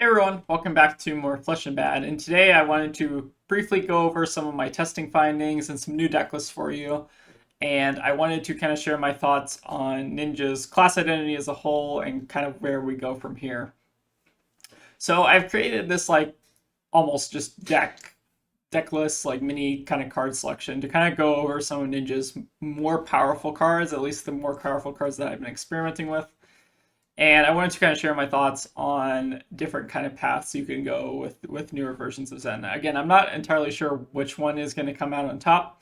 Hey everyone, welcome back to more Flesh and Bad, and today I wanted to briefly go over some of my testing findings and some new deck lists for you, and I wanted to kind of share my thoughts on Ninja's class identity as a whole and kind of where we go from here. So I've created this like almost just deck list, like mini kind of card selection to kind of go over some of Ninja's more powerful cards, at least the more powerful cards that I've been experimenting with. And I wanted to kind of share my thoughts on different kind of paths you can go with newer versions of Zen. Again, I'm not entirely sure which one is going to come out on top,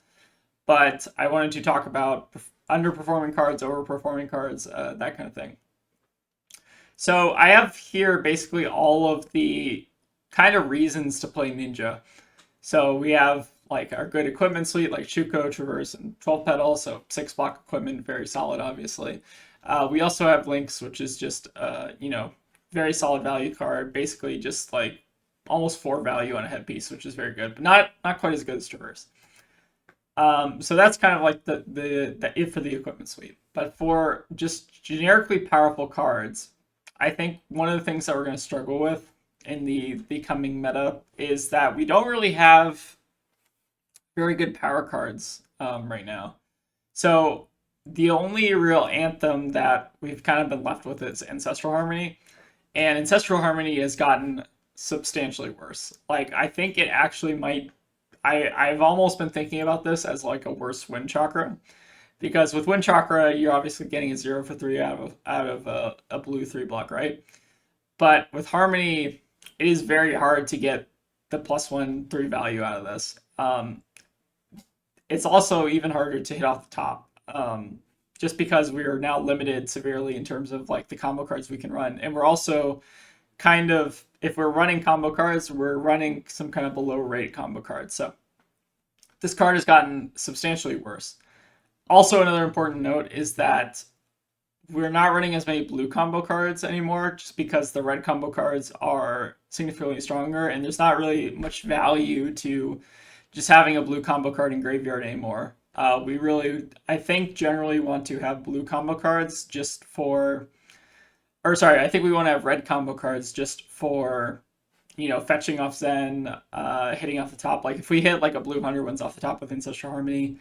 but I wanted to talk about underperforming cards, overperforming cards, that kind of thing. So I have here basically all of the kind of reasons to play Ninja. So we have like our good equipment suite, like Shuko, Traverse, and 12 Pedal. So 6 block equipment, very solid, obviously. We also have Links, which is just, very solid value card. Basically, just like almost 4 value on a headpiece, which is very good, but not quite as good as Traverse. So that's kind of like the it for the equipment suite. But for just generically powerful cards, I think one of the things that we're going to struggle with in the coming meta is that we don't really have very good power cards right now. So the only real anthem that we've kind of been left with is Ancestral Harmony, and Ancestral Harmony has gotten substantially worse. Like I think it actually might. I've almost been thinking about this as like a worse Wind Chakra, because with Wind Chakra you're obviously getting a 0 for 3 out of a blue 3 block, right? But with Harmony, it is very hard to get the +1 3 value out of this. It's also even harder to hit off the top. Just because we are now limited severely in terms of like the combo cards we can run, and we're also kind of, if we're running combo cards, we're running some kind of below rate combo cards. So this card has gotten substantially worse. Also, another important note is that we're not running as many blue combo cards anymore, just because the red combo cards are significantly stronger, and there's not really much value to just having a blue combo card in graveyard anymore. We really, I think, generally want to have blue combo cards just for, or sorry, I think we want to have red combo cards just for, fetching off Zen, hitting off the top. Like if we hit like a blue 100 ones off the top with Ancestral Harmony,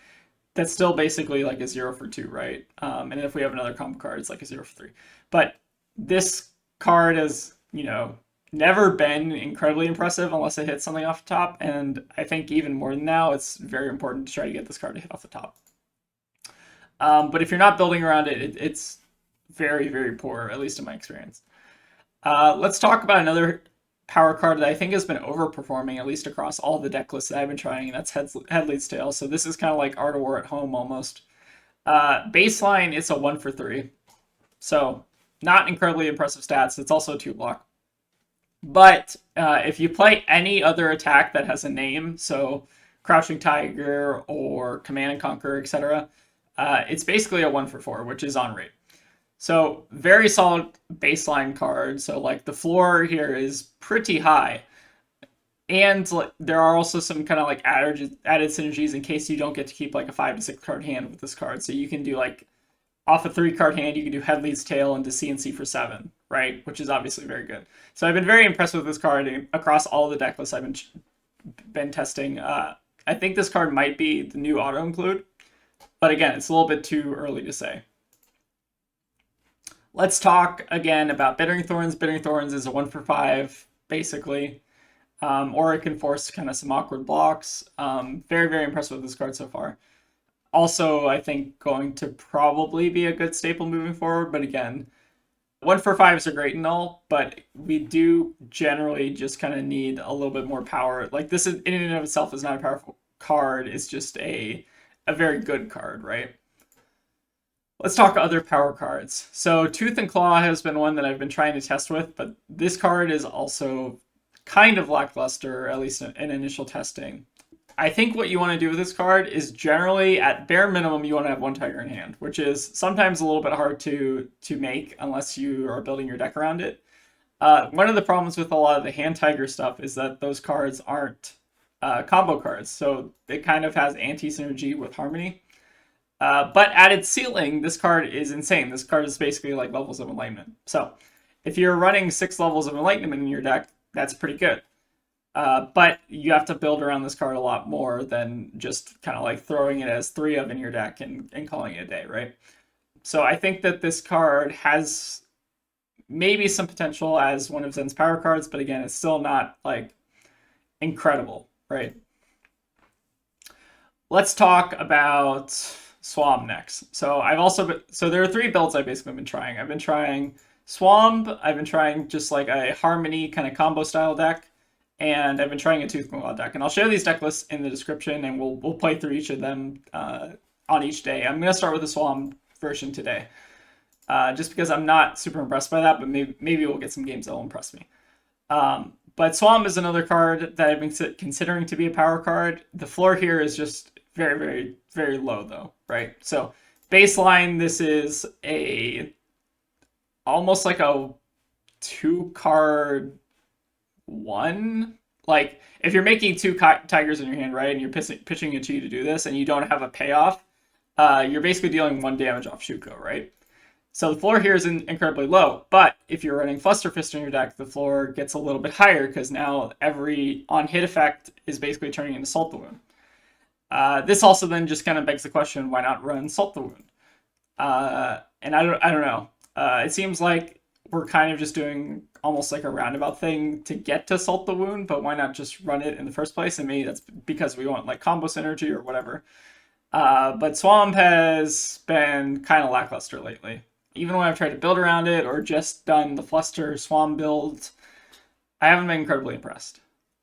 that's still basically like a 0 for 2, right? And if we have another combo card, it's like a 0 for 3. But this card has, never been incredibly impressive unless it hits something off the top, and I think even more than now, it's very important to try to get this card to hit off the top. But if you're not building around it, it's very, very poor, at least in my experience. Let's talk about another power card that I think has been overperforming, at least across all the deck lists that I've been trying, and that's Head Leads Tail. So this is kind of like Art of War at home almost. Baseline, it's a 1 for 3. So not incredibly impressive stats. It's also a 2 block. But if you play any other attack that has a name, so Crouching Tiger or Command and Conquer, etc., it's basically a 1 for 4, which is on rate. So very solid baseline card. So like the floor here is pretty high. And there are also some kind of like added synergies in case you don't get to keep like a 5 to 6 card hand with this card. So you can do like off a 3 card hand, you can do Head Leads Tail into CNC for 7, right? Which is obviously very good. So I've been very impressed with this card across all the deck lists I've been testing. I think this card might be the new auto include, but again, it's a little bit too early to say. Let's talk again about Bittering Thorns. Bittering Thorns is a 1 for 5, basically. Or it can force kind of some awkward blocks. Very, very impressed with this card so far. Also, I think going to probably be a good staple moving forward, but again, 1 for 5s are great and all, but we do generally just kind of need a little bit more power. Like this in and of itself is not a powerful card, it's just a very good card, right? Let's talk other power cards. So Tooth and Claw has been one that I've been trying to test with, but this card is also kind of lackluster, at least in initial testing. I think what you want to do with this card is generally, at bare minimum, you want to have 1 Tiger in hand, which is sometimes a little bit hard to make unless you are building your deck around it. One of the problems with a lot of the hand Tiger stuff is that those cards aren't combo cards, so it kind of has anti-synergy with Harmony. But at its ceiling, this card is insane. This card is basically like Levels of Enlightenment. So If you're running 6 levels of Enlightenment in your deck, that's pretty good. But you have to build around this card a lot more than just kind of like throwing it as 3 of in your deck and calling it a day, right? So I think that this card has maybe some potential as one of Zen's power cards, but again, it's still not like incredible, right? Let's talk about Swomb next. So there are 3 builds I've basically been trying. I've been trying Swomb, I've been trying just like a Harmony kind of combo style deck, and I've been trying a Tooth Claw deck. And I'll share these deck lists in the description, and we'll play through each of them on each day. I'm gonna start with the Swomb version today, just because I'm not super impressed by that, but maybe we'll get some games that will impress me. But Swomb is another card that I've been considering to be a power card. The floor here is just very, very, very low though, right? So baseline, this is almost like a 2-card 1. Like if you're making 2 tigers in your hand, right, and you're pitching a 2 to do this, and you don't have a payoff, you're basically dealing 1 damage off Shuko, right? So the floor here is incredibly low, but if you're running Flusterfist in your deck, the floor gets a little bit higher because now every on-hit effect is basically turning into Salt the Wound. This also then just kind of begs the question, why not run Salt the Wound? And I don't know. It seems like we're kind of just doing almost like a roundabout thing to get to Salt the Wound, but why not just run it in the first place? And maybe that's because we want like combo synergy or whatever. But Swomb has been kind of lackluster lately. Even when I've tried to build around it or just done the Fluster Swomb build, I haven't been incredibly impressed.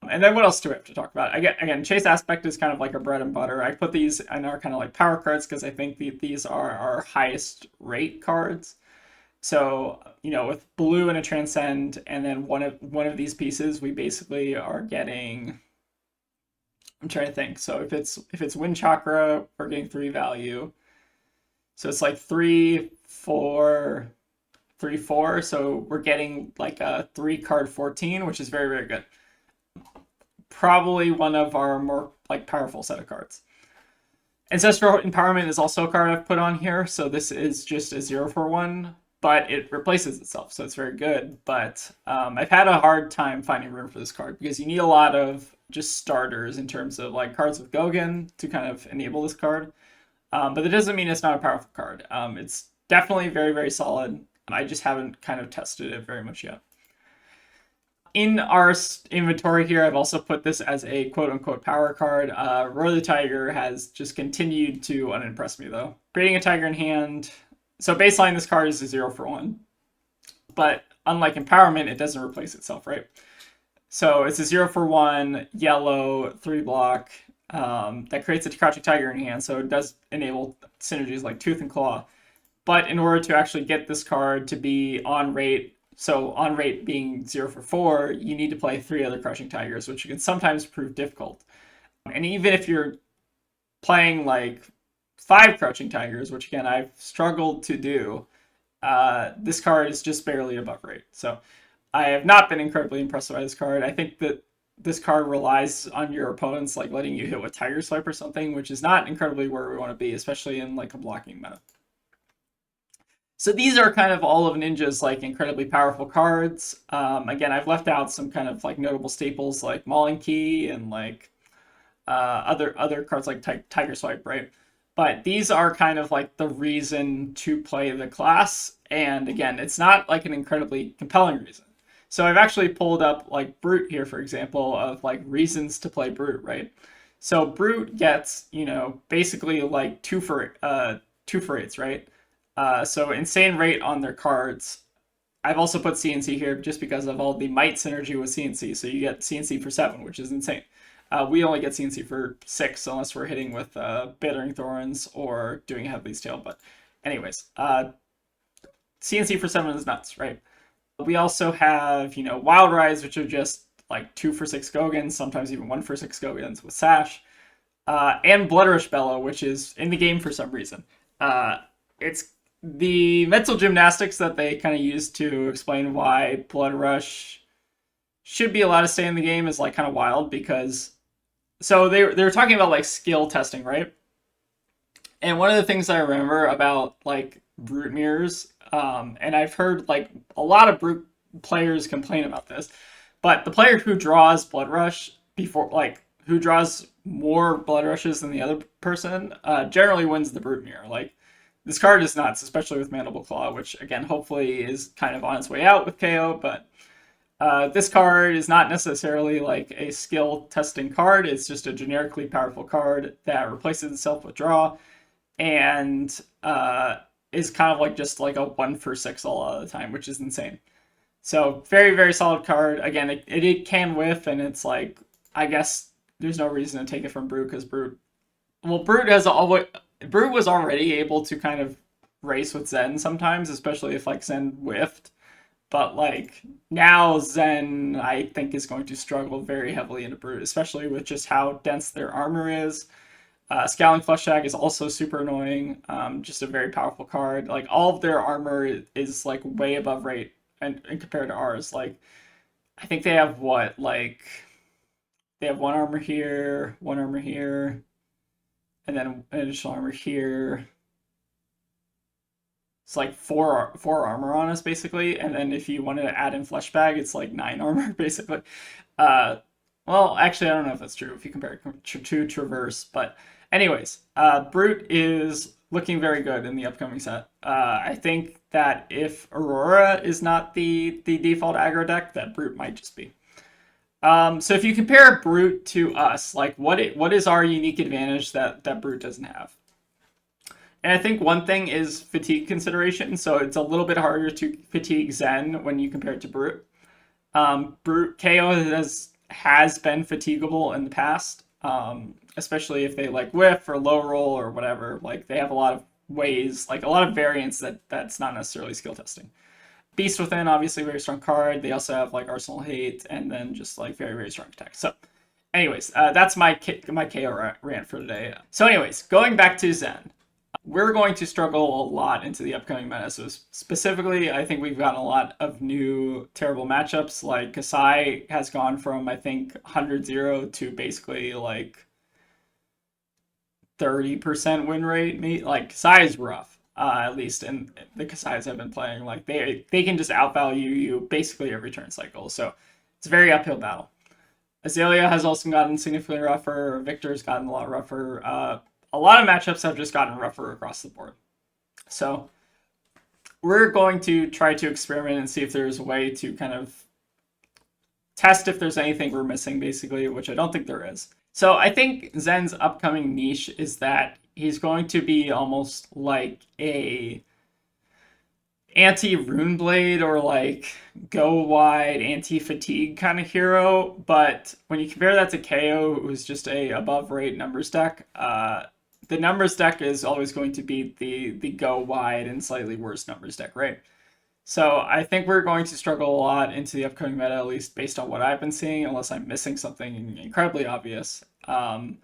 And then what else do we have to talk about? Again, Chase Aspect is kind of like our bread and butter. I put these in our kind of like power cards because I think these are our highest rate cards. So, with blue and a Transcend and then one of these pieces, we basically are getting, I'm trying to think. So if it's Wind Chakra, we're getting 3 value. So it's like 3, 4, 3, 4. So we're getting like a 3-card 14, which is very, very good. Probably one of our more like powerful set of cards. Ancestral Empowerment is also a card I've put on here. So this is just a 0 for 1, but it replaces itself. So it's very good. But I've had a hard time finding room for this card because you need a lot of just starters in terms of like cards with Gogan to kind of enable this card. But that doesn't mean it's not a powerful card. It's definitely very, very solid. I just haven't kind of tested it very much yet. In our inventory here, I've also put this as a quote-unquote power card. Roar the Tiger has just continued to unimpress me, though. Creating a Tiger in hand. So baseline, this card is a 0 for 1. But unlike Empowerment, it doesn't replace itself, right? So it's a 0 for 1, yellow, 3 block. That creates a Crouching Tiger in hand, so it does enable synergies like Tooth and Claw. But in order to actually get this card to be on rate, so on rate being 0 for 4, you need to play 3 other Crouching Tigers, which can sometimes prove difficult. And even if you're playing like 5 Crouching Tigers, which again I've struggled to do, this card is just barely above rate. So I have not been incredibly impressed by this card. I think that this card relies on your opponents like letting you hit with Tiger Swipe or something, which is not incredibly where we want to be, especially in like a blocking meta. So these are kind of all of Ninja's like incredibly powerful cards. Again, I've left out some kind of like notable staples like Mauling Key and like other cards like Tiger Swipe, right? But these are kind of like the reason to play the class. And again, it's not like an incredibly compelling reason. So I've actually pulled up like Brute here, for example, of like reasons to play Brute, right? So Brute gets, basically like 2 for 8s, right? So insane rate on their cards. I've also put CNC here just because of all the might synergy with CNC. So you get CNC for 7, which is insane. We only get CNC for 6 unless we're hitting with Battering Thorns or doing Headley's Tail. But anyways, CNC for 7 is nuts, right? We also have, Wild Rise, which are just like 2 for 6 Gogans, sometimes even 1 for 6 Gogans with Sash. And Blood Rush Bellow, which is in the game for some reason. It's the mental gymnastics that they kind of use to explain why Blood Rush should be allowed to stay in the game is like kind of wild because so they were talking about like skill testing, right? And one of the things I remember about like Brute Mirrors And I've heard like a lot of brute players complain about this, but the player who draws Blood Rush before, like who draws more Blood Rushes than the other person, generally wins the Brute Mirror. Like this card is nuts, especially with Mandible Claw, which again hopefully is kind of on its way out with KO, but this card is not necessarily like a skill testing card. It's just a generically powerful card that replaces itself with draw and is kind of like just like a 1 for 6 a lot of the time, which is insane. So very, very solid card. Again, it can whiff, and it's like, I guess there's no reason to take it from Brute because Brute was already able to kind of race with Zen sometimes, especially if like Zen whiffed. But like now Zen, I think, is going to struggle very heavily into Brute, especially with just how dense their armor is. Scowling Flesh Tag is also super annoying. Just a very powerful card. Like all of their armor is like way above rate and compared to ours. Like I think they have what, like they have one armor here, and then an additional armor here. It's like four armor on us basically, and then if you wanted to add in Flesh Bag, it's like 9 armor basically. Uh, well, actually, I don't know if that's true if you compare it to Traverse, but anyways, Brute is looking very good in the upcoming set. I think that if Aurora is not the default aggro deck, that Brute might just be. So if you compare Brute to us, like what is our unique advantage that Brute doesn't have? And I think one thing is fatigue consideration. So it's a little bit harder to fatigue Zen when you compare it to Brute. Brute KO has been fatigable in the past, especially if they like whiff or low roll or whatever. Like they have a lot of ways, like a lot of variants that's not necessarily skill testing. Beast Within, obviously very strong card. They also have like Arsenal Hate and then just like very, very strong attack. So anyways, that's my KO rant for today. So anyways, going back to Zen. We're going to struggle a lot into the upcoming meta. So specifically, I think we've gotten a lot of new terrible matchups. Like Kasai has gone from, I think, 100-0 to basically like 30% win rate. Like Kasai is rough, at least in the Kasais I've been playing. Like they can just outvalue you basically every turn cycle. So it's a very uphill battle. Azalea has also gotten significantly rougher. Victor's gotten a lot rougher. A lot of matchups have just gotten rougher across the board. So we're going to try to experiment and see if there's a way to kind of test if there's anything we're missing, basically, which I don't think there is. So I think Zen's upcoming niche is that he's going to be almost like a anti-Runeblade or like go wide anti-fatigue kind of hero, but when you compare that to KO, who's just a above rate numbers deck, the numbers deck is always going to be the go wide and slightly worse numbers deck, right? So I think we're going to struggle a lot into the upcoming meta, at least based on what I've been seeing, unless I'm missing something incredibly obvious. And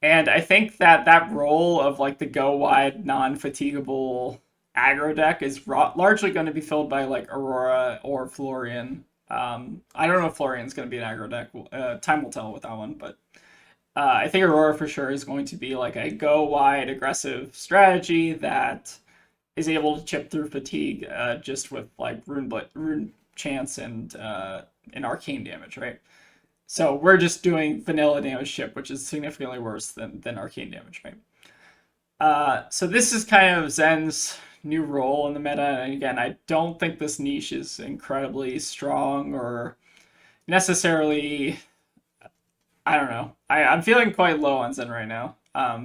I think that role of like the go wide, non-fatigable aggro deck is largely going to be filled by like Aurora or Florian. I don't know if Florian's going to be an aggro deck. Time will tell with that one, but I think Aurora for sure is going to be like a go wide aggressive strategy that is able to chip through fatigue just with like rune chance and arcane damage, right? So we're just doing vanilla damage chip, which is significantly worse than arcane damage, right? So this is kind of Zen's new role in the meta, and again, I don't think this niche is incredibly strong or necessarily. I don't know. I'm feeling quite low on Zen right now,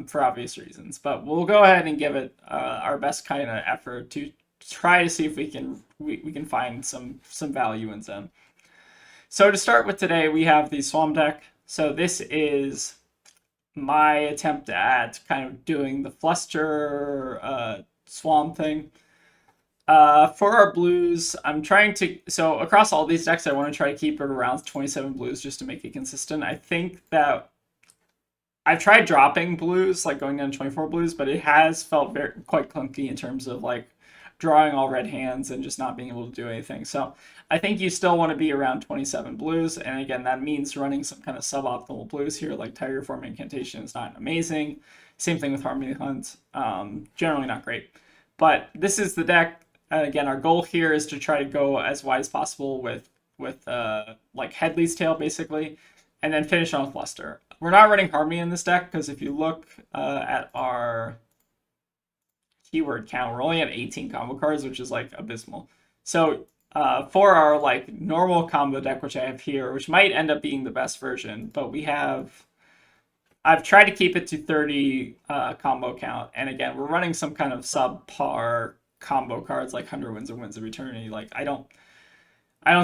for obvious reasons. But we'll go ahead and give it our best kind of effort to try to see if we can find some value in Zen. So to start with today, we have the Swomb deck. So this is my attempt at kind of doing the Fluster Swomb thing. For our blues, I'm trying to, so across all these decks, I want to try to keep it around 27 blues just to make it consistent. I think that I've tried dropping blues, like going down to 24 blues, but it has felt quite clunky in terms of like drawing all red hands and just not being able to do anything. So I think you still want to be around 27 blues. And again, that means running some kind of suboptimal blues here, like Tiger Form Incantation is not amazing. Same thing with Harmony Hunt, generally not great. But this is the deck. And again, our goal here is to try to go as wide as possible with like Headley's tail basically, and then finish on with Luster. We're not running Harmony in this deck because if you look at our keyword count, we're only at 18 combo cards, which is like abysmal. So for our like normal combo deck, which I have here, which might end up being the best version, but I've tried to keep it to 30 combo count, and again, we're running some kind of subpar combo cards like 100 Winds and Winds of Eternity. Like I don't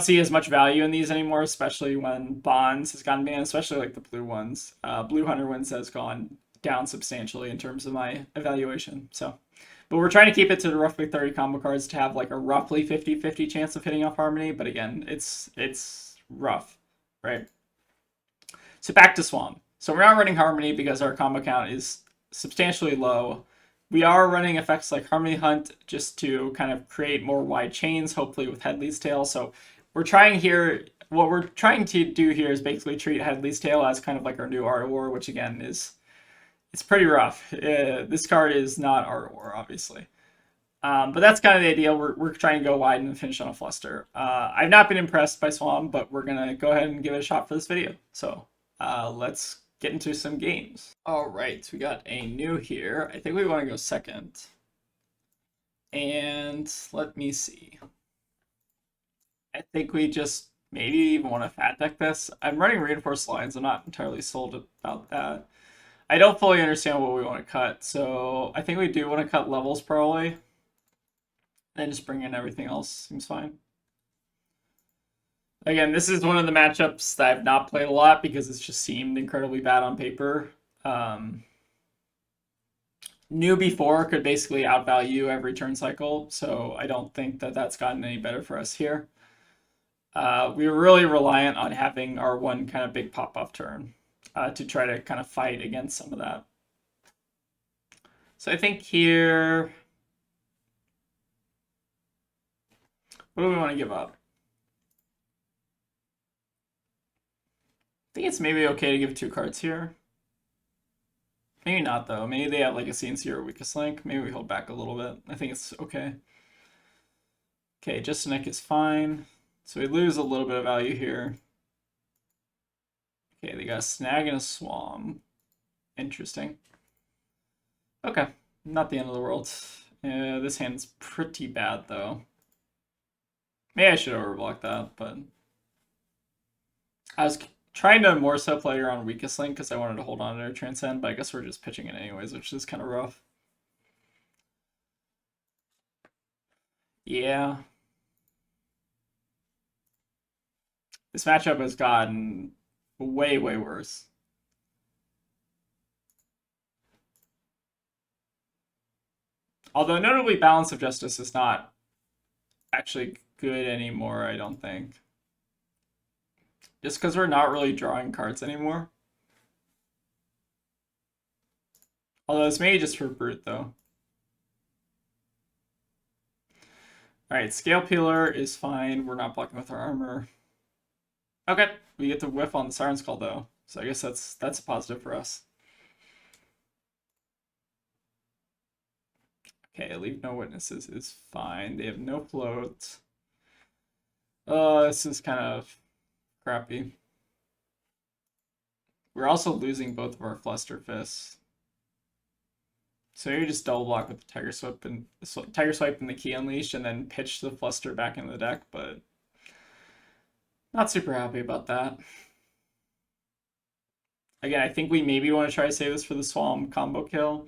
see as much value in these anymore, especially when Bonds has gotten banned, especially like the blue ones. Blue 100 Winds has gone down substantially in terms of my evaluation. So, but we're trying to keep it to roughly 30 combo cards to have like a roughly 50-50 chance of hitting off Harmony. But again, it's rough, right? So back to Swomb. So we're not running Harmony because our combo count is substantially low. We are running effects like Harmony Hunt just to kind of create more wide chains, hopefully with Headley's Tail. So we're trying here, what we're trying to do here is basically treat Headley's Tail as kind of like our new Art of War, which again it's pretty rough. This card is not Art of War, obviously. But that's kind of the idea. We're trying to go wide and finish on a Fluster. I've not been impressed by Swomb, but we're going to go ahead and give it a shot for this video. So let's get into some games. All right, we got a new here. I think we want to go second. And let me see. I think we just maybe even want to fat deck this. I'm running reinforced lines. I'm not entirely sold about that. I don't fully understand what we want to cut. So I think we do want to cut levels probably. Then just bring in everything else. Seems fine. Again, this is one of the matchups that I've not played a lot because it's just seemed incredibly bad on paper. New before could basically outvalue every turn cycle, so I don't think that that's gotten any better for us here. We were really reliant on having our one kind of big pop-off turn to try to kind of fight against some of that. So I think here, what do we want to give up? I think it's maybe okay to give 2 cards here. Maybe not, though. Maybe they have like a CNC or a weakest link. Maybe we hold back a little bit. I think it's okay. Okay, just a Nick is fine. So we lose a little bit of value here. Okay, they got a Snag and a Swomb. Interesting. Okay, not the end of the world. This hand's pretty bad, though. Maybe I should overblock that, but I was trying to more so play around weakest link because I wanted to hold on to Transcend, but I guess we're just pitching it anyways, which is kind of rough. Yeah. This matchup has gotten way, way worse. Although notably Balance of Justice is not actually good anymore, I don't think. Just because we're not really drawing cards anymore. Although it's maybe just for Brute, though. Alright, Scale Peeler is fine. We're not blocking with our armor. Okay, we get to whiff on the Siren's Call, though. So I guess that's a positive for us. Okay, Leave No Witnesses is fine. They have no float. This is kind of crappy. We're also losing both of our Fluster Fists. So you just double block with the Tiger Swipe and the Key Unleashed and then pitch the Fluster back into the deck, but not super happy about that. Again, I think we maybe want to try to save this for the Swomb combo kill.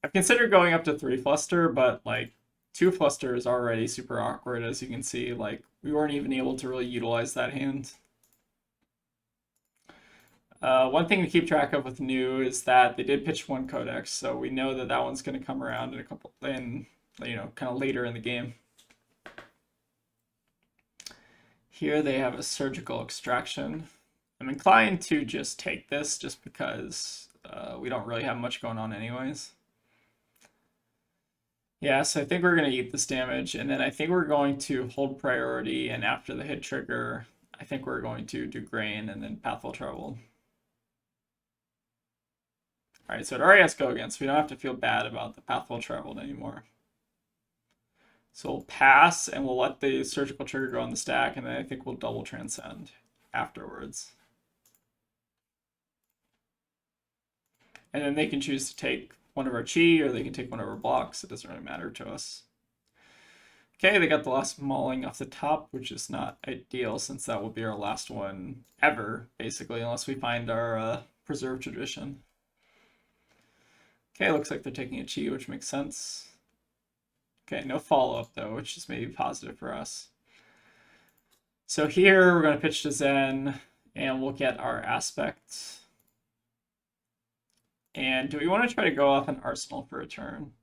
I've considered going up to 3 Fluster, but like 2 Fluster is already super awkward, as you can see. Like we weren't even able to really utilize that hand. One thing to keep track of with new is that they did pitch 1 Codex, so we know that that one's going to come around in a couple, kind of later in the game. Here they have a Surgical Extraction. I'm inclined to just take this just because we don't really have much going on anyways. Yeah, so I think we're going to eat this damage, and then I think we're going to hold priority, and after the hit trigger, I think we're going to do Grain and then Pathful Travel. Alright, so it already has Go Against, so we don't have to feel bad about the Pathful Traveled anymore. So we'll pass and we'll let the surgical trigger go on the stack, and then I think we'll double transcend afterwards. And then they can choose to take one of our chi, or they can take one of our blocks. It doesn't really matter to us. Okay, they got the last mauling off the top, which is not ideal since that will be our last one ever, basically, unless we find our preserved tradition. Okay, looks like they're taking a chi, which makes sense. Okay, no follow-up though, which is maybe positive for us. So here we're going to pitch to Zen and we'll get our aspect. And do we want to try to go off an arsenal for a turn?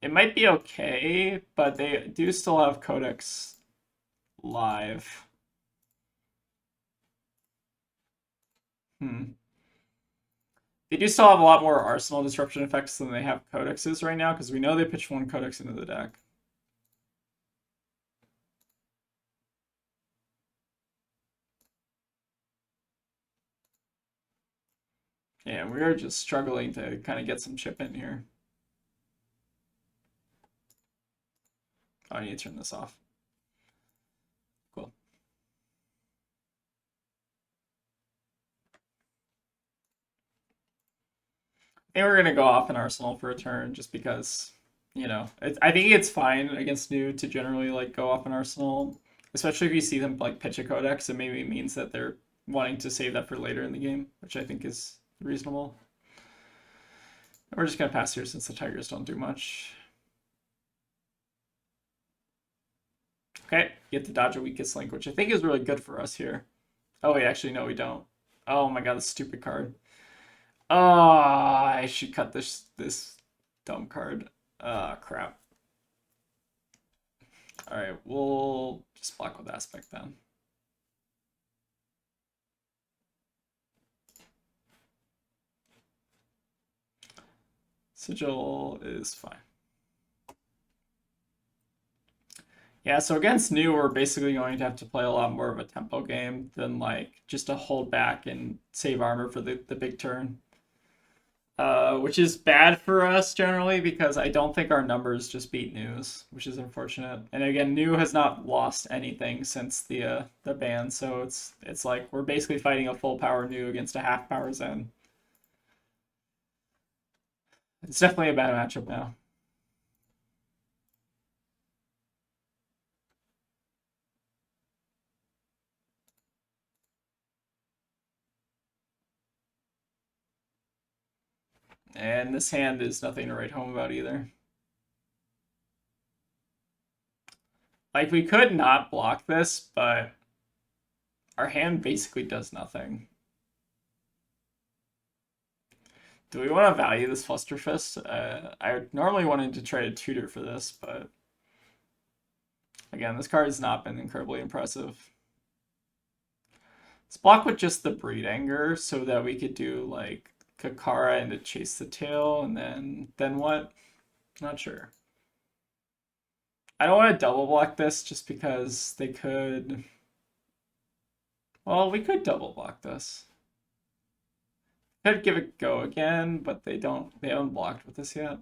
It might be okay, but they do still have Codex live. They do still have a lot more arsenal disruption effects than they have codexes right now, because we know they pitch one codex into the deck. Yeah, we are just struggling to kind of get some chip in here. Oh, I need to turn this off. Cool. I think we're going to go off an arsenal for a turn just because, you know, I think it's fine against new to generally like go off an arsenal, especially if you see them like pitch a codex. It maybe means that they're wanting to save that for later in the game, which I think is reasonable. We're just going to pass here since the Tigers don't do much. Okay, get to dodge a weakest link, which I think is really good for us here. Oh, wait, actually, no, we don't. Oh my god, this stupid card. Oh, I should cut this dumb card. Crap. Alright, we'll just block with aspect then. Sigil is fine. Yeah, so against new, we're basically going to have to play a lot more of a tempo game than like just to hold back and save armor for the big turn. Which is bad for us generally because I don't think our numbers just beat news, which is unfortunate. And again, new has not lost anything since the ban, so it's like we're basically fighting a full power new against a half power Zen. It's definitely a bad matchup now. And this hand is nothing to write home about either. Like, we could not block this, but our hand basically does nothing. Do we want to value this Flusterfist? I normally wanted to try to tutor for this, but again, this card has not been incredibly impressive. Let's block with just the Breed Anger so that we could do like Kakara and to chase the tail, and then what? Not sure. I don't want to double block this just because they could. Well, we could double block this. Could give it go again, but they haven't blocked with this yet.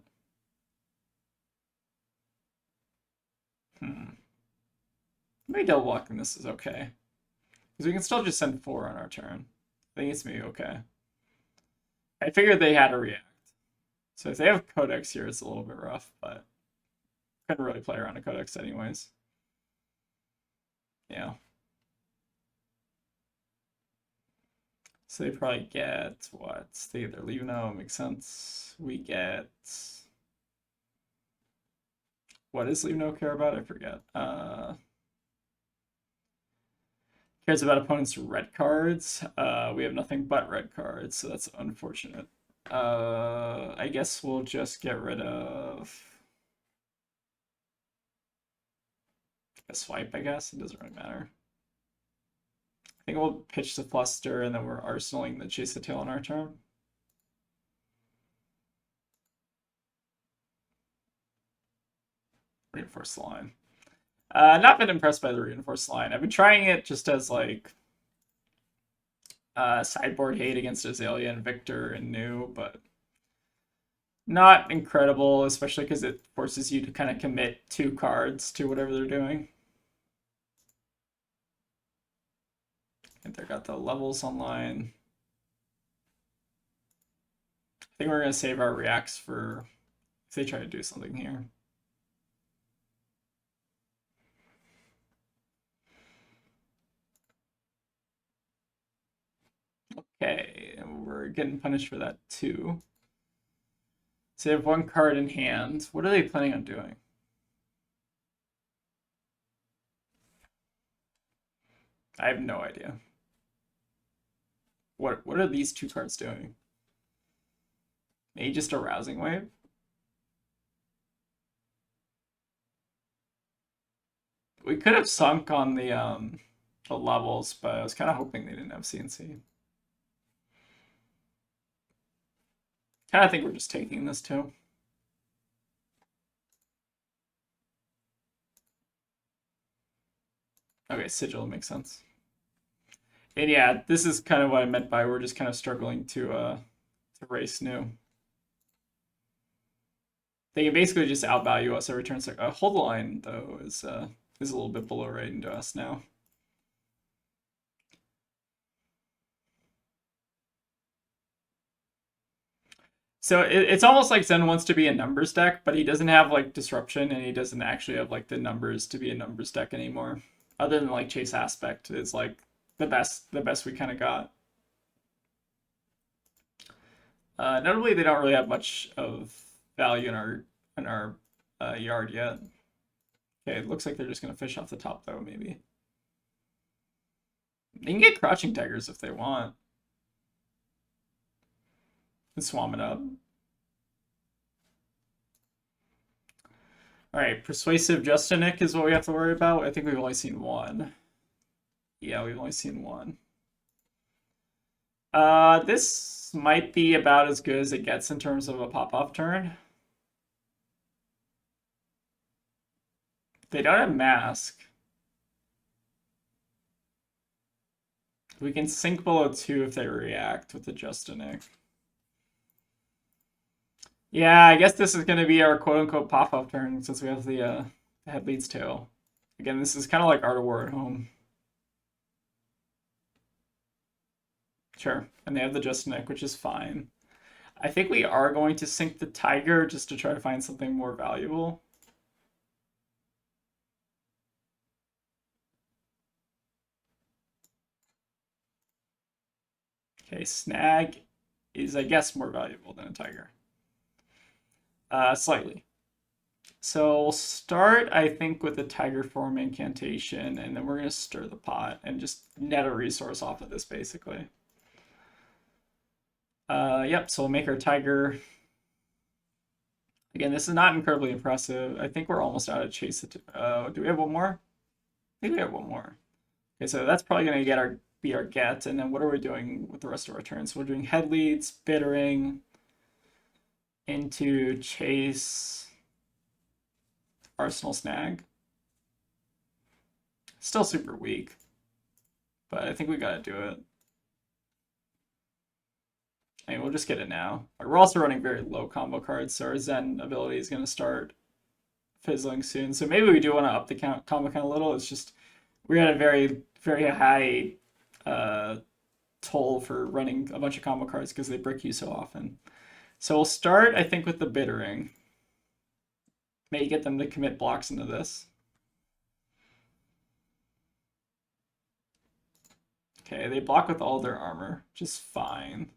Maybe double blocking this is okay. Because we can still just send 4 on our turn. I think it's maybe okay. I figured they had to react. So if they have Codex here, it's a little bit rough, but couldn't really play around a Codex anyways. Yeah. So they probably get what? They get their leave now, makes sense. We get what does leave no care about? I forget. Cares about opponents' red cards. We have nothing but red cards, so that's unfortunate. I guess we'll just get rid of a swipe, I guess. It doesn't really matter. I think we'll pitch the Fluster, and then we're arsenaling the Chase the Tail on our turn. Reinforce the line. Not been impressed by the reinforced line. I've been trying it just as like sideboard hate against Azalea and Victor and New, but Not incredible, especially because it forces you to kind of commit 2 cards to whatever they're doing. And they've got the levels online. I think we're going to save our reacts for if they try to do something here. Okay, and we're getting punished for that too. So they have 1 card in hand. What are they planning on doing? I have no idea. What are these 2 cards doing? Maybe just a rousing wave? We could have sunk on the levels, but I was kind of hoping they didn't have CNC. Kind of think we're just taking this too. Okay, sigil makes sense. And yeah, this is kind of what I meant by we're just kind of struggling to race new. They can basically just outvalue us every turn. So hold the line though is a little bit below rating to us now. So it's almost like Zen wants to be a numbers deck, but he doesn't have like disruption, and he doesn't actually have like the numbers to be a numbers deck anymore. Other than like Chase Aspect is like the best we kind of got. Notably, they don't really have much of value in our yard yet. Okay, it looks like they're just gonna fish off the top though, maybe. They can get Crouching Tigers if they want. And swam it up. Alright, Persuasive Justinic is what we have to worry about. I think we've only seen one. Yeah, we've only seen one. This might be about as good as it gets in terms of a pop-off turn. They don't have Mask. We can sink below 2 if they react with the Justinic. Yeah, I guess this is going to be our quote-unquote pop-off turn since we have the Head Leads Tail. Again, this is kind of like Art of War at home. Sure, and they have the Justinic, which is fine. I think we are going to sink the Tiger just to try to find something more valuable. Okay, Snag is, I guess, more valuable than a Tiger. Slightly. So we'll start, I think, with the Tiger Form Incantation, and then we're going to stir the pot and just net a resource off of this, basically. Yep, so we'll make our Tiger. Again, this is not incredibly impressive. I think we're almost out of Chase. Do we have one more? I think we have one more. Okay, so that's probably going to be our get, and then what are we doing with the rest of our turns? So we're doing Head Leads, Bittering, into Chase, Arsenal Snag. Still super weak, but I think we gotta do it. I mean, we'll just get it now. We're also running very low combo cards, so our Zen ability is gonna start fizzling soon. So maybe we do want to up the combo count a little. It's just we're at a very, very high toll for running a bunch of combo cards because they brick you so often. So we'll start, I think, with the Bittering. Maybe get them to commit blocks into this. Okay, they block with all their armor, which is fine.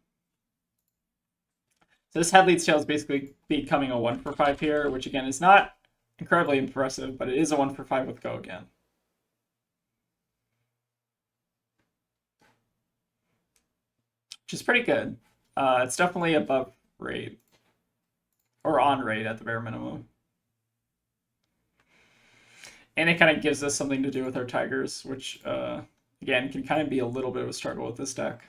So this Head Leads Tail is basically becoming a 1 for 5 here, which again is not incredibly impressive, but it is a 1 for 5 with Go again. Which is pretty good. It's definitely above rate. Or on rate at the bare minimum. And it kind of gives us something to do with our Tigers, which, again, can kind of be a little bit of a struggle with this deck.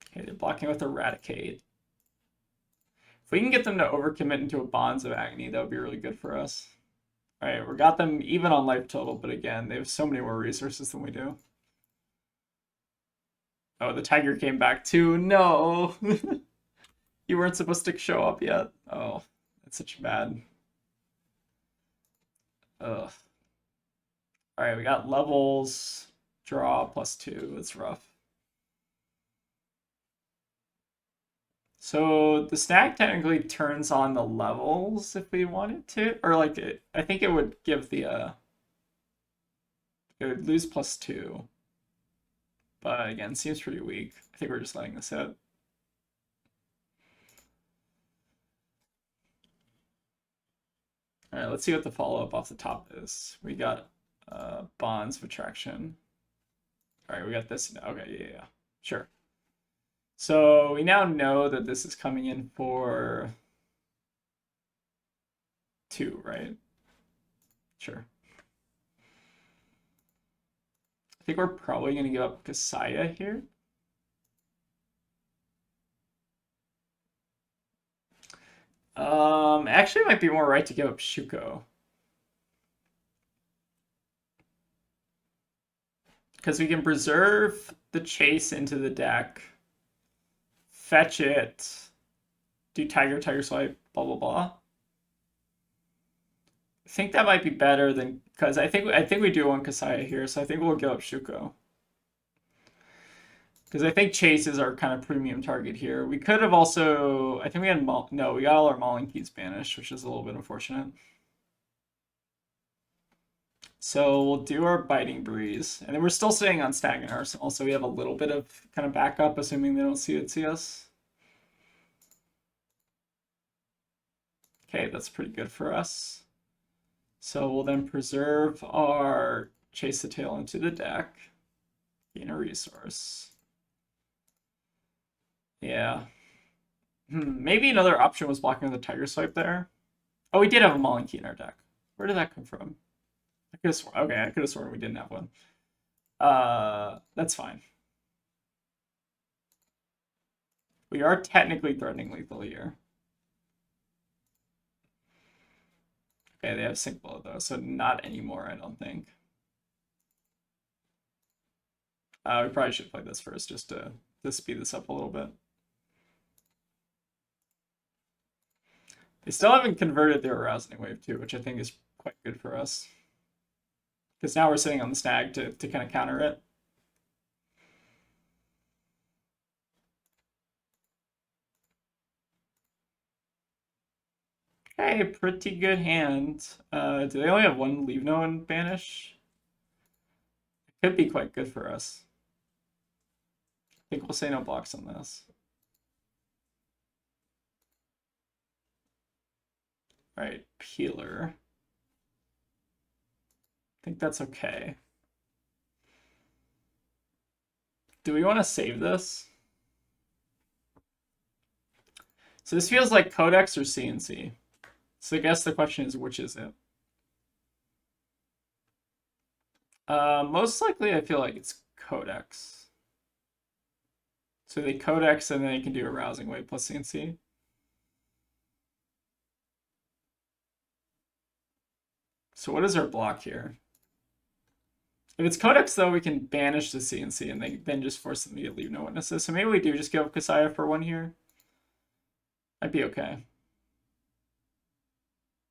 Okay, they're blocking with Eradicate. If we can get them to overcommit into a Bonds of Agony, that would be really good for us. Alright, we got them even on life total, but again, they have so many more resources than we do. Oh, the Tiger came back too. No! You weren't supposed to show up yet. Oh, that's such bad. Ugh. All right, we got levels. Draw +2. It's rough. So the snag technically turns on the levels if we wanted to, or like I think it would give the it would lose +2, but again, seems pretty weak. I think we're just letting this hit. All right, let's see what the follow-up off the top is. We got bonds of attraction. All right, we got this. Okay, yeah, sure. So we now know that this is coming in for 2, right? Sure. I think we're probably going to give up Kasaya here. Actually, it might be more right to give up Shuko. Because we can preserve the chase into the deck, fetch it, do Tiger Swipe, blah, blah, blah. I think that might be better than, because I think we do want Kasaya here, so I think we'll give up Shuko. Because I think Chase is our kind of premium target here. We could have also, I think we had, no, we got all our Mauling keys banished, which is a little bit unfortunate. So we'll do our Biting Breeze. And then we're still sitting on Stagnant Arsenal, so we have a little bit of kind of backup, assuming they don't see us. Okay, that's pretty good for us. So we'll then preserve our Chase the Tail into the deck. Gain a resource. Yeah. Maybe another option was blocking the Tiger Swipe there. Oh, we did have a Mauling Key in our deck. Where did that come from? I could have sworn. Okay, I could have sworn we didn't have one. That's fine. We are technically threatening lethal here. Okay, they have Sync Blow though, so not anymore, I don't think. We probably should play this first just to speed this up a little bit. They still haven't converted their Arousing Wave too, which I think is quite good for us. Because now we're sitting on the snag to kind of counter it. Okay, pretty good hand. Do they only have one Leave No and Banish? It could be quite good for us. I think we'll say no blocks on this. All right, Peeler. I think that's okay. Do we want to save this? So this feels like Codex or CNC. So I guess the question is, which is it? Most likely, I feel like it's Codex. So they Codex and then they can do Arousing Wave plus CNC. So what is our block here? If it's Codex, though, we can banish the CNC and then just force them to get Leave No Witnesses. So maybe we do just give up Kasaya for 1 here. I'd be okay. I'm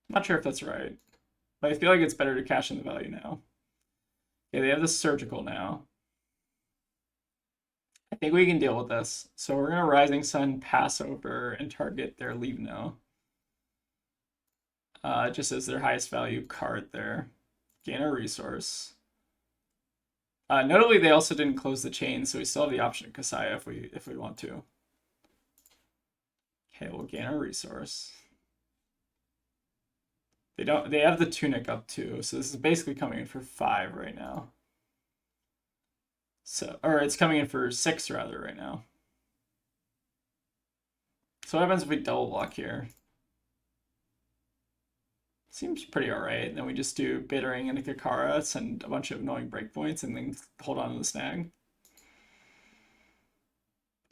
not sure if that's right, but I feel like it's better to cash in the value now. Okay, they have the Surgical now. I think we can deal with this. So we're going to Rising Sun pass over and target their Leave No. Just as their highest value card there. Gain a resource. Notably, they also didn't close the chain, so we still have the option of Kasaya if we want to. Okay, we'll gain a resource. They have the Tunic up too, so this is basically coming in for 5 right now. So, or it's coming in for 6 rather right now. So what happens if we double block here? Seems pretty alright. Then we just do Bittering and a Kakara, send a bunch of annoying breakpoints, and then hold on to the snag.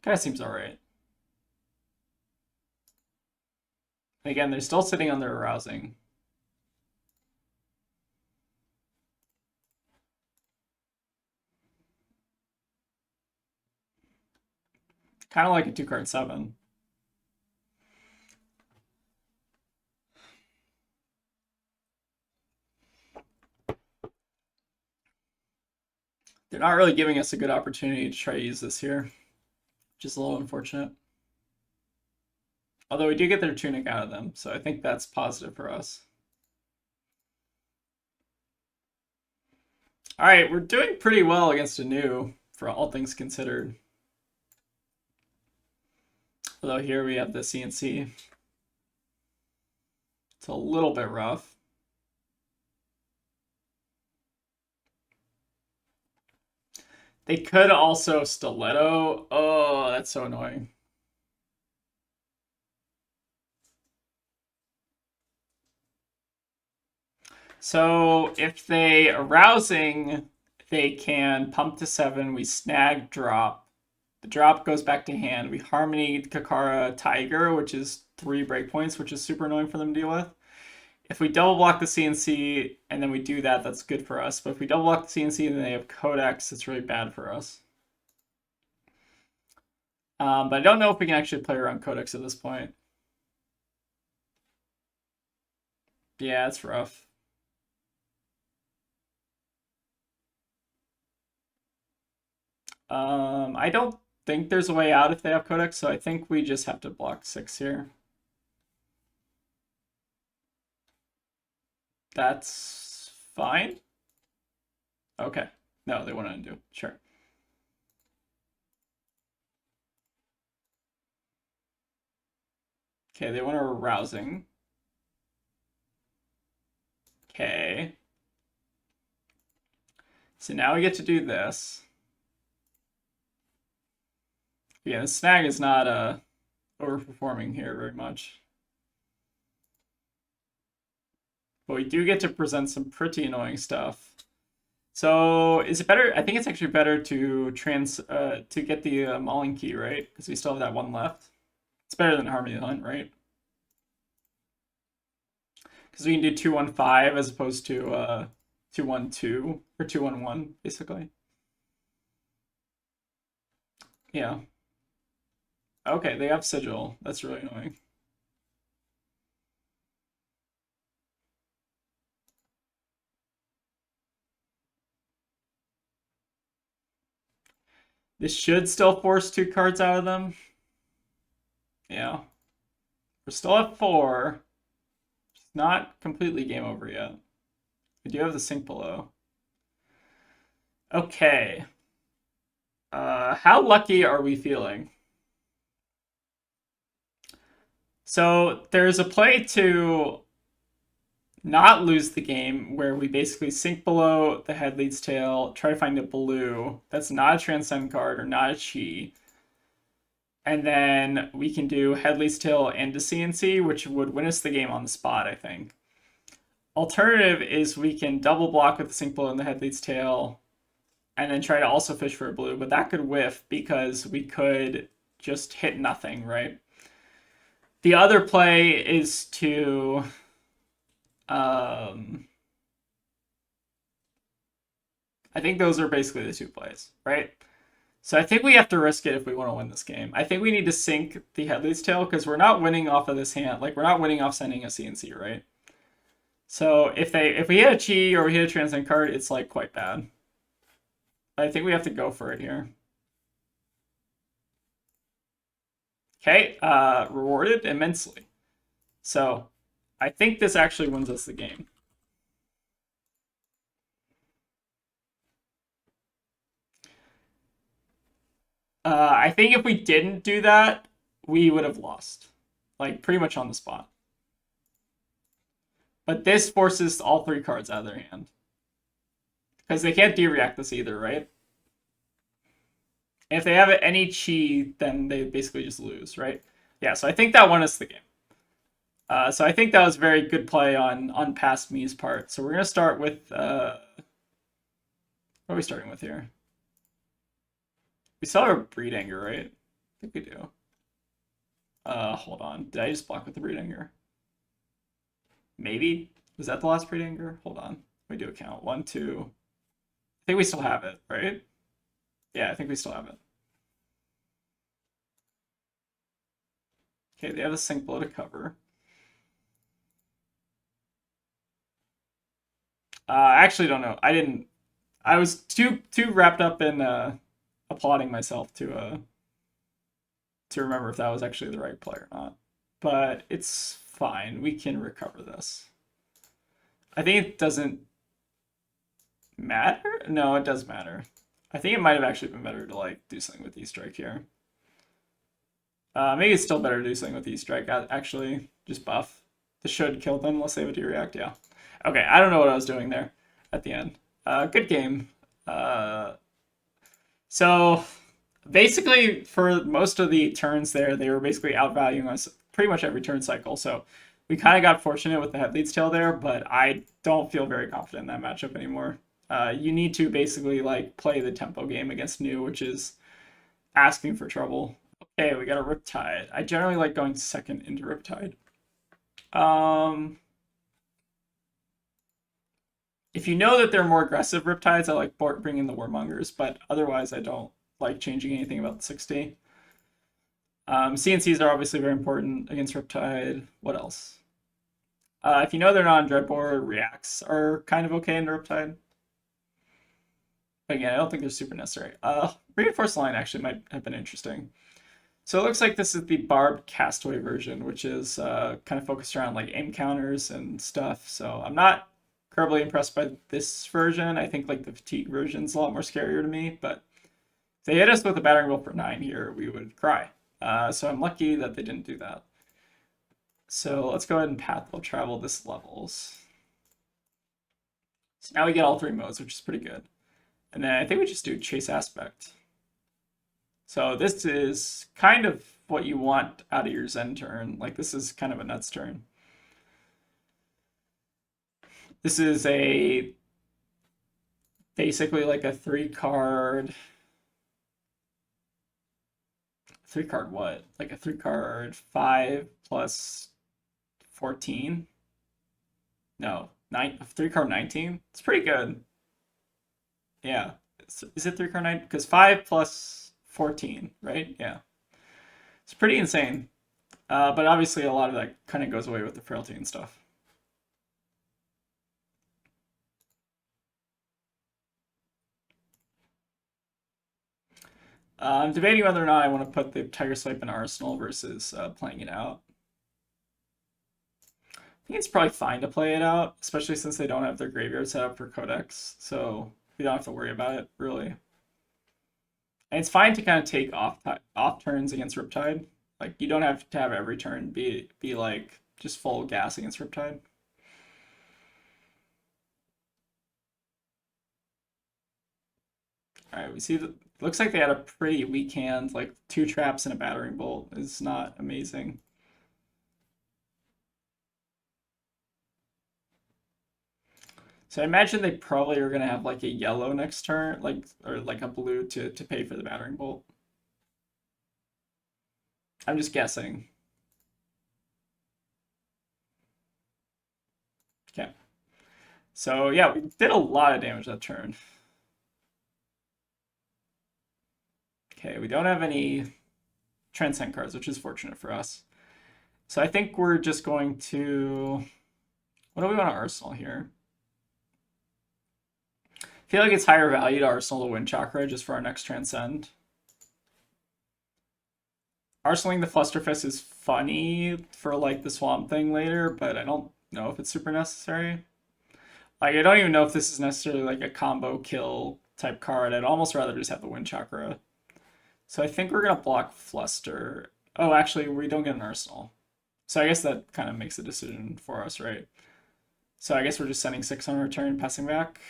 Kind of seems alright. Again, they're still sitting on their Arousing. Kind of like a 2-card 7. They're not really giving us a good opportunity to try to use this here, which is a little unfortunate. Although we do get their tunic out of them, so I think that's positive for us. All right, we're doing pretty well against a new, for all things considered. Although here we have the CNC. It's a little bit rough. They could also stiletto. Oh, that's so annoying. So if they arousing, they can pump to 7. We snag drop. The drop goes back to hand. We harmony Kakara Tiger, which is 3 breakpoints, which is super annoying for them to deal with. If we double block the CNC and then we do that, that's good for us. But if we double block the CNC and then they have Codex, it's really bad for us. But I don't know if we can actually play around Codex at this point. Yeah, it's rough. I don't think there's a way out if they have Codex, so I think we just have to block 6 here. That's fine. Okay. No, they want to undo. Sure. Okay, they want a rousing. Okay. So now we get to do this. Yeah, the snag is not overperforming here very much. But we do get to present some pretty annoying stuff. So is it better? I think it's actually better to get the mauling key, right? Because we still have that one left. It's better than Harmony Hunt, right? Because we can do 2-1-5 as opposed to 2-1-2 or 2-1-1, basically. Yeah. Okay, they have Sigil. That's really annoying. This should still force 2 cards out of them. Yeah. We're still at 4. It's not completely game over yet. We do have the sink below. Okay. How lucky are we feeling? So there's a play to not lose the game where we basically sink below the head leads tail, try to find a blue that's not a transcend card or not a chi, and then we can do head leads tail and a CNC, which would win us the game on the spot, I think. Alternative is we can double block with the sink below and the head leads tail, and then try to also fish for a blue, but that could whiff because we could just hit nothing, right? The other play is to I think those are basically the 2 plays, right? So I think we have to risk it if we want to win this game. I think we need to sink the head leads tail because we're not winning off of this hand. Like we're not winning off sending a CNC, right? So if we hit a chi or we hit a transcend card, it's like quite bad. But I think we have to go for it here. Okay, rewarded immensely. So I think this actually wins us the game. I think if we didn't do that, we would have lost. Like pretty much on the spot. But this forces all 3 cards out of their hand. Because they can't de-react this either, right? And if they have any chi, then they basically just lose, right? Yeah, so I think that won us the game. So I think that was very good play on past me's part. So we're going to start with... what are we starting with here? We still have a Breed Anger, right? I think we do. Hold on. Did I just block with the Breed Anger? Maybe? Was that the last Breed Anger? Hold on. We do a count. 1, 2. I think we still have it, right? Yeah, I think we still have it. Okay, they have a sink below to cover. I actually don't know. I I was too wrapped up in applauding myself to remember if that was actually the right play or not. But it's fine. We can recover this. I think it doesn't matter. No, it does matter. I think it might have actually been better to like do something with E-Strike here. Maybe it's still better to do something with E-Strike. Actually, just buff. This should kill them unless they have a D-React. Yeah. Okay, I don't know what I was doing there at the end. Good game. So basically, for most of the turns there, they were basically outvaluing us pretty much every turn cycle. So we kind of got fortunate with the head leads tail there, but I don't feel very confident in that matchup anymore. You need to basically like play the tempo game against New, which is asking for trouble. Okay, we got a Riptide. I generally like going second into Riptide. If you know that they're more aggressive Riptides, I like bringing the Warmongers, but otherwise I don't like changing anything about the 60. CNCs are obviously very important against Riptide. What else? If you know they're not on Dreadbore, reacts are kind of okay into Riptide. But again, I don't think they're super necessary. Reinforced line actually might have been interesting. So it looks like this is the barbed castaway version, which is kind of focused around like aim counters and stuff. So I'm not incredibly impressed by this version. I think like the fatigue version's a lot more scarier to me, but if they hit us with a battering roll for 9 here, we would cry. So I'm lucky that they didn't do that. So let's go ahead and path will travel this levels. So now we get all 3 modes, which is pretty good. And then I think we just do chase aspect. So this is kind of what you want out of your Zen turn. Like this is kind of a nuts turn. This is basically like a 3-card what? Like a 3-card 5 plus 14? No, 3-card 19? It's pretty good. Yeah. Is it 3-card 9? Because 5 plus 14, right? Yeah. It's pretty insane. But obviously a lot of that kind of goes away with the frailty and stuff. I'm debating whether or not I want to put the Tiger Swipe in Arsenal versus playing it out. I think it's probably fine to play it out, especially since they don't have their graveyard set up for Codex, so we don't have to worry about it, really. And it's fine to kind of take off turns against Riptide. Like, you don't have to have every turn be like just full gas against Riptide. Alright, we see that looks like they had a pretty weak hand, like 2 traps and a battering bolt is not amazing. So I imagine they probably are gonna have like a yellow next turn, like or like a blue to pay for the battering bolt. I'm just guessing. Okay. So yeah, we did a lot of damage that turn. Okay, we don't have any Transcend cards, which is fortunate for us. So I think we're just going to... What do we want to Arsenal here? I feel like it's higher value to Arsenal the Wind Chakra just for our next Transcend. Arsenaling the Flusterfist is funny for like the Swamp thing later, but I don't know if it's super necessary. Like, I don't even know if this is necessarily like a combo kill type card. I'd almost rather just have the Wind Chakra. So I think we're going to block Fluster. Oh, actually, we don't get an Arsenal. So I guess that kind of makes a decision for us, right? So I guess we're just sending 6 on return, passing back.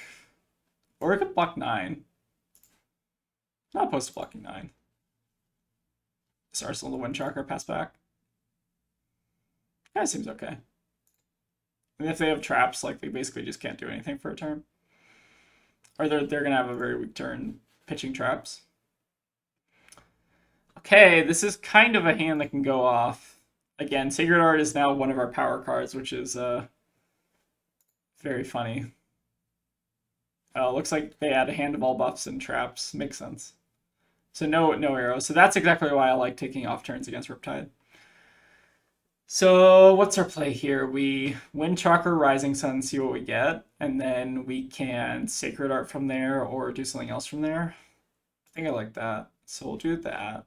Or we could block 9. Not opposed to blocking 9. Is Arsenal the Wind Chakra, pass back? That seems okay. And if they have traps, like they basically just can't do anything for a turn. Or they're going to have a very weak turn pitching traps. Okay, this is kind of a hand that can go off. Again, Sacred Art is now one of our power cards, which is very funny. Looks like they add a hand of all buffs and traps. Makes sense. So no arrows. So that's exactly why I like taking off turns against Riptide. So what's our play here? We win Chakra Rising Sun, see what we get, and then we can Sacred Art from there or do something else from there. I think I like that. So we'll do that.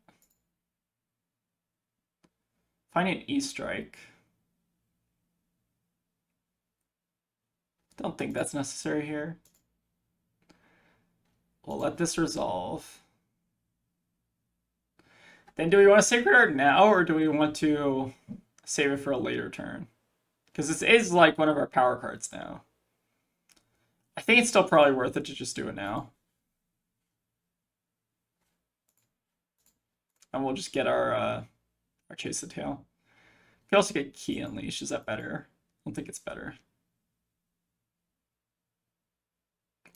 Find an E-Strike. Don't think that's necessary here. We'll let this resolve. Then do we want to Sacred Art now, or do we want to save it for a later turn? Because this is like one of our power cards now. I think it's still probably worth it to just do it now. And we'll just get our Chase the Tail. We could also get Key Unleash. Is that better? I don't think it's better.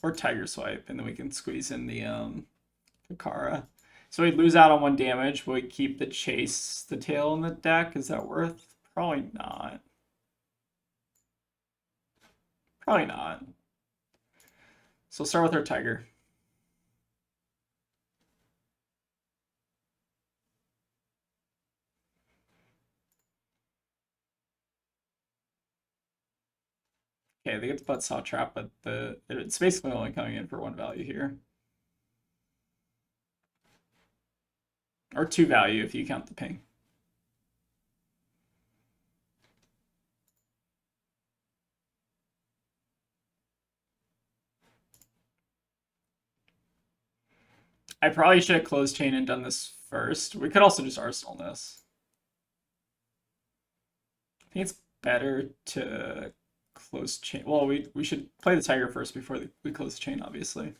Or Tiger Swipe, and then we can squeeze in the Kakara. So we lose out on 1 damage, but we keep the Chase the Tail in the deck. Is that worth? Probably not. Probably not. So we'll start with our Tiger. Okay, they get the Buttsaw Trap, but it's basically only coming in for 1 value here. Or 2 value if you count the ping. I probably should have closed chain and done this first. We could also just Arsenal this. I think it's better to close chain. Well, we should play the Tiger first before we close the chain, obviously.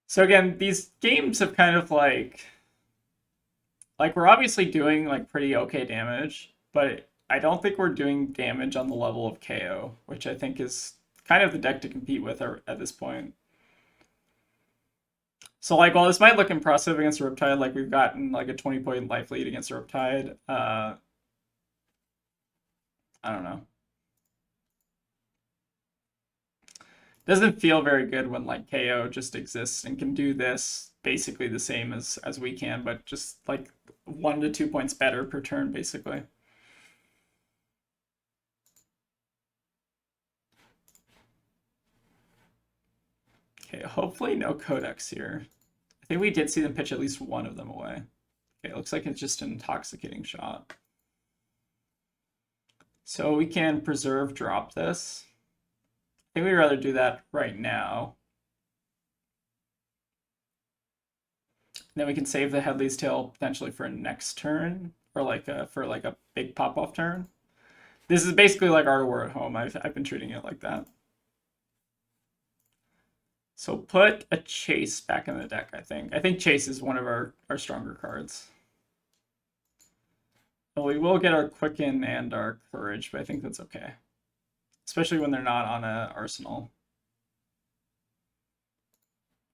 So again, these games have kind of like we're obviously doing like pretty okay damage, but I don't think we're doing damage on the level of KO, which I think is kind of the deck to compete with at this point. So like, while this might look impressive against Riptide, like we've gotten like a 20-point life lead against Riptide, I don't know. Doesn't feel very good when like KO just exists and can do this basically the same as we can, but just like 1 to 2 points better per turn, basically. Okay, hopefully no Codex here. I think we did see them pitch at least 1 of them away. Okay, looks like it's just an intoxicating shot. So we can preserve drop this. I think we'd rather do that right now. And then we can save the Headley's Tail potentially for next turn, or like for like a big pop-off turn. This is basically like Art of War at Home. I've been treating it like that. So put a Chase back in the deck, I think. I think Chase is one of our stronger cards. Well, we will get our Quicken and our Courage, but I think that's okay. Especially when they're not on an Arsenal.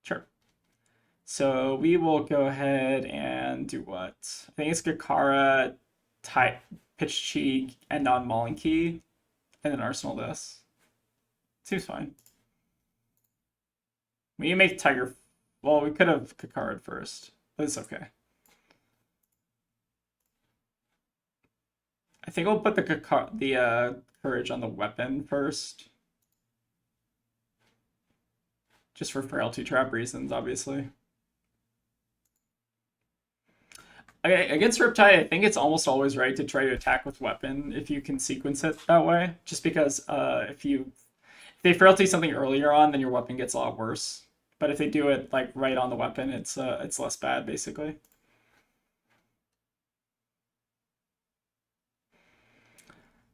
Sure. So we will go ahead and do what? I think it's Gakara, Pitch Cheek, and on Mauling Key, and then Arsenal this. Seems fine. We need to make Tiger. Well, we could have Kakara first, but it's okay. I think we'll put the Courage on the weapon first. Just for Frailty Trap reasons, obviously. Okay, against Riptide, I think it's almost always right to try to attack with weapon if you can sequence it that way. Just because if they Frailty something earlier on, then your weapon gets a lot worse. But if they do it like right on the weapon, it's less bad, basically.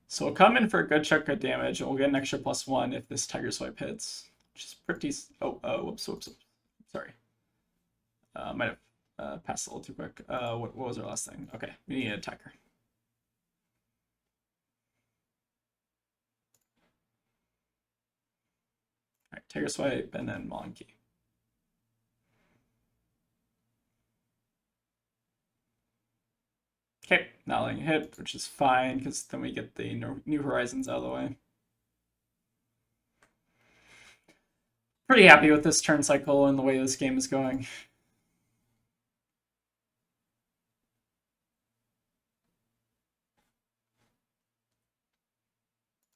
So we'll come in for a good chunk of damage, and we'll get an extra +1 if this Tiger Swipe hits. Which is pretty... Oh, whoops. Sorry. Might have passed a little too quick. What was our last thing? Okay, we need a Tiger. Alright, Tiger Swipe, and then Mauling Key. Okay, not letting it hit, which is fine, because then we get the New Horizons out of the way. Pretty happy with this turn cycle and the way this game is going.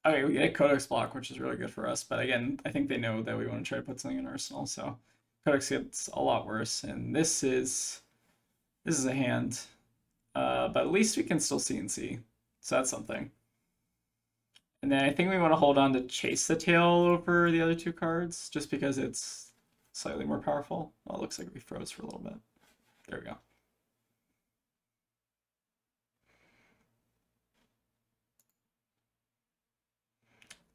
Okay, we get a Codex block, which is really good for us. But again, I think they know that we want to try to put something in Arsenal, so Codex gets a lot worse. And this is a hand, but at least we can still CNC, so that's something. And then I think we want to hold on to Chase the Tail over the other two cards, just because it's slightly more powerful. Well, it looks like we froze for a little bit. There we go.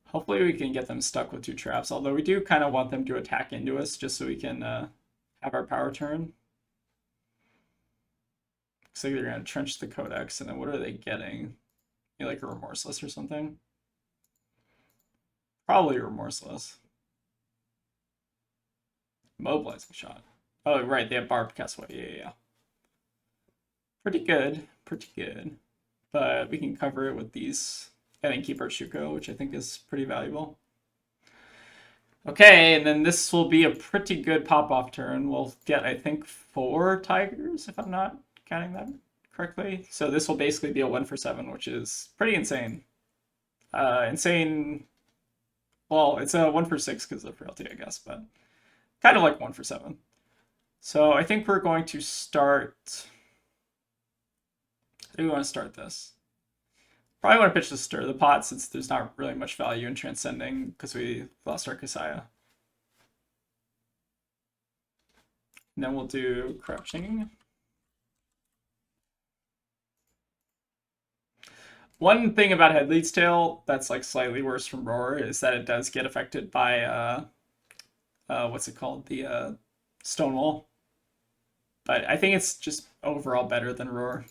Hopefully we can get them stuck with two traps, although we do kind of want them to attack into us just so we can have our power turn. Looks like they're going to trench the Codex, and then what are they getting? Maybe like a Remorseless or something? Probably Remorseless. Mobilizing Shot. Oh, right, they have Barbed Castaway. Yeah. Pretty good. Pretty good. But we can cover it with these and then keep our Shuko, which I think is pretty valuable. Okay, and then this will be a pretty good pop-off turn. We'll get, I think, 4 Tigers, if I'm not counting that correctly. So this will basically be a 1 for 7, which is pretty insane. Insane. Well, it's a 1 for 6 because of frailty, I guess, but kind of like 1 for 7. So I think we're going to start. How do we want to start this? Probably want to pitch the Stir the Pot since there's not really much value in transcending because we lost our Kasaya. And then we'll do Crouching. One thing about Headlead's Tail that's like slightly worse from Roar is that it does get affected by what's it called? The Stonewall. But I think it's just overall better than Roar.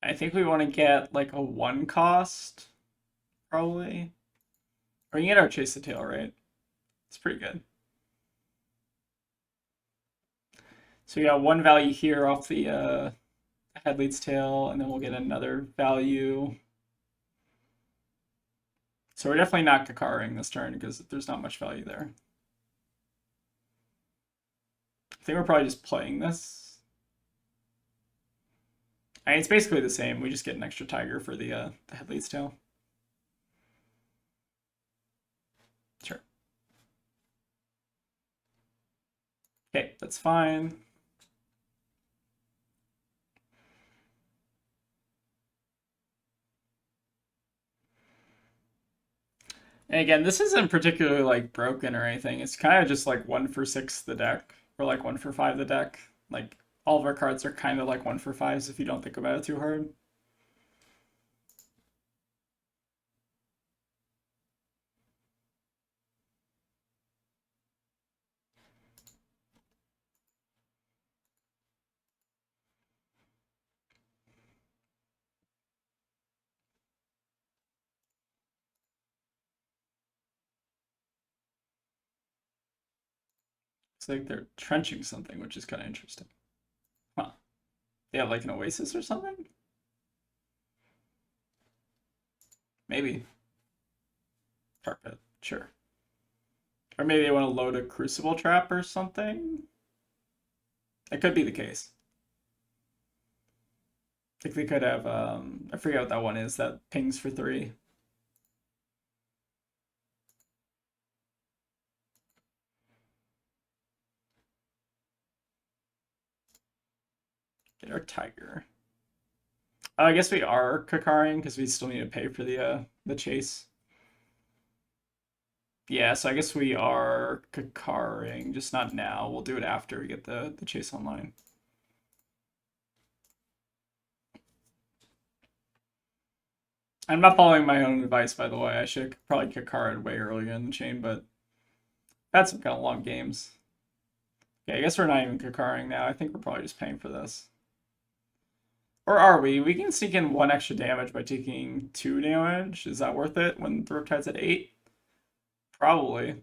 I think we want to get like a 1 cost, probably. Or you can get our Chase the Tail, right? It's pretty good. So we got 1 value here off the Headlead's Tail, and then we'll get another value. So we're definitely not Kakaring this turn because there's not much value there. I think we're probably just playing this. I mean, it's basically the same. We just get an extra Tiger for the Headlead's Tail. Sure. Okay, that's fine. And again, this isn't particularly like broken or anything. It's kind of just like 1 for 6 the deck, or like 1 for 5 the deck. Like all of our cards are kind of like 1 for 5s if you don't think about it too hard. It's like they're trenching something, which is kind of interesting. Huh. They have like an Oasis or something? Maybe. Carpet, sure. Or maybe they want to load a Crucible Trap or something? That could be the case. I think they could have, I forget what that one is, that pings for 3. Get our Tiger. I guess we are Kakaring because we still need to pay for the chase. Yeah, so I guess we are Kakaring, just not now. We'll do it after we get the chase online. I'm not following my own advice, by the way. I should probably Kakara way earlier in the chain, but I've had some kind of long games. Okay, I guess we're not even Kakaring now. I think we're probably just paying for this. Or are we? We can sneak in 1 extra damage by taking 2 damage. Is that worth it when the Riptide's at 8? Probably.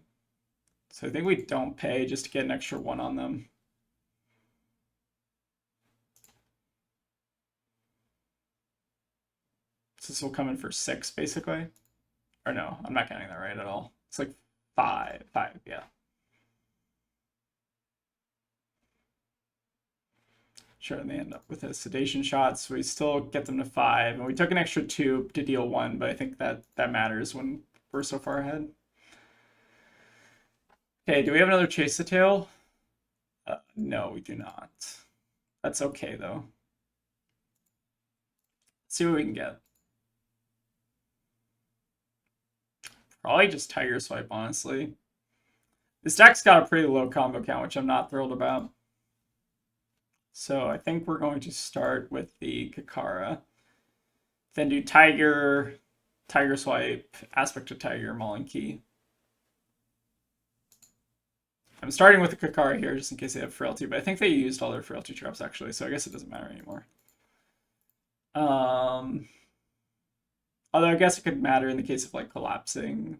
So I think we don't pay just to get an extra 1 on them. So this will come in for 6, basically. Or no, I'm not counting that right at all. It's like 5, yeah. Sure, and they end up with a sedation shot, so we still get them to 5. And we took an extra 2 to deal 1, but I think that matters when we're so far ahead. Okay, do we have another Chase the Tail? No, we do not. That's okay, though. Let's see what we can get. Probably just Tiger Swipe, honestly. This deck's got a pretty low combo count, which I'm not thrilled about. So I think we're going to start with the Kakara. Then do Tiger, Tiger Swipe, Aspect of Tiger, Mauling Key. I'm starting with the Kakara here just in case they have Frailty, but I think they used all their Frailty traps actually, so I guess it doesn't matter anymore. Although I guess it could matter in the case of like collapsing.